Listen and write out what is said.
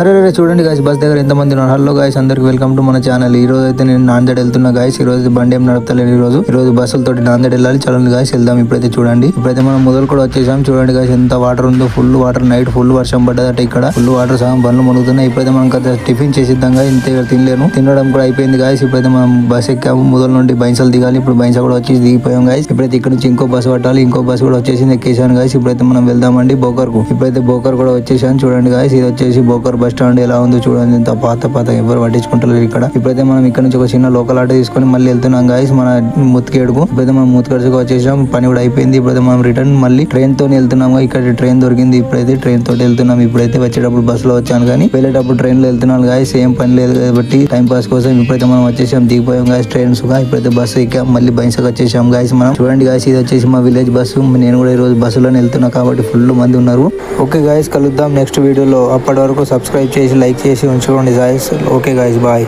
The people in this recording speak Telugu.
అరే చూడండి గాయస్ బస్ దగ్గర ఎంత మంది ఉన్నారు. హలో గాయస్ అందరికి వెల్కమ్ టు మన ఛానల్. ఈ రోజు అయితే నేను నాందేడ్ వెళ్తున్నా గాయస్. ఈ రోజు బండి ఏం నడపలేదు. ఈ రోజు బస్సులతోటి నాందేడ్ వెళ్ళాలి. చలండి గాయస్ వెళ్దాం. ఇప్పుడైతే చూడండి, ఇప్పుడైతే మనం మొదలు కూడా వచ్చేసాం. చూడండి గాయస్ ఎంత వాటర్ ఉందో, ఫుల్ వాటర్. నైట్ ఫుల్ వర్షం పడ్డదట ఇక్కడ. ఫుల్ వాటర్ సగం బండ్లు మునుగుతున్నాయి. ఇప్పుడైతే మనం టిఫిన్ చేసిద్దాం. ఇంత తినలేను, తినడం కూడా అయిపోయింది గాయస్. ఇప్పుడైతే మనం బస్ ఎక్కాము. మొదల నుండి బైన్సలు దిగాలి. ఇప్పుడు బైన్సా కూడా వచ్చి దిగిపోయాం గాయస్. ఇప్పుడైతే ఇక్కడ నుంచి ఇంకో బస్సు పట్టాలి. ఇంకో బస్సు కూడా వచ్చేసింది, ఎక్కేసాను గాయస్. ఇప్పుడైతే మనం వెళ్దామండి బోకర్ కు. ఇప్పుడైతే బోకర్ కూడా వచ్చేసాను. చూడండి గాయస్, ఇది వచ్చేసి బోకర్ బస్ స్టాండ్ ఎలా ఉందో చూడండి. ఇంత పాత ఎవరు పట్టించుకుంటారు ఇక్కడ. ఇప్పుడైతే మనం ఇక్కడ నుంచి ఒక చిన్న లోకల్ ఆటో తీసుకొని మళ్ళీ వెళ్తున్నాం గాయస్ మన ముత్తికేడుకు. ఇప్పుడైతే మనం ముత్తికేడుకు వచ్చేసాం. పని కూడా అయిపోయింది. ఇప్పుడైతే మనం రిటర్న్ మళ్ళీ ట్రైన్ తో వెళ్తున్నాం. ఇక్కడ ట్రైన్ దొరికింది. ఇప్పుడైతే ట్రైన్ తోటి వెళ్తున్నాం. ఇప్పుడైతే వచ్చేటప్పుడు బస్సులో వచ్చాను కానీ వెళ్ళేటప్పుడు ట్రైన్ లో వెళ్తున్నాను గాయస్. ఏం పని లేదు కాబట్టి టైం పాస్ కోసం ఇప్పుడైతే మనం వచ్చేసాం, దిగిపోయాం గాయస్ ట్రైన్స్ గా. ఇప్పుడైతే బస్సు ఎక్కాం, మళ్ళీ బైన్సకి వచ్చేసాం గాయస్ మనం. చూడండి గాయస్, ఇది వచ్చేసి మా విలేజ్ బస్సు. నేను కూడా ఈ రోజు బస్సులోనే వెళ్తున్నా కాబట్టి ఫుల్ మంది ఉన్నారు. ఓకే గాయస్, కలుద్దాం నెక్స్ట్ వీడియోలో. అప్పటి వరకు సబ్స్క్రైబ్ చేసి లైక్ చేసి ఉంచుకోండి గాయస్. Okay guys, bye.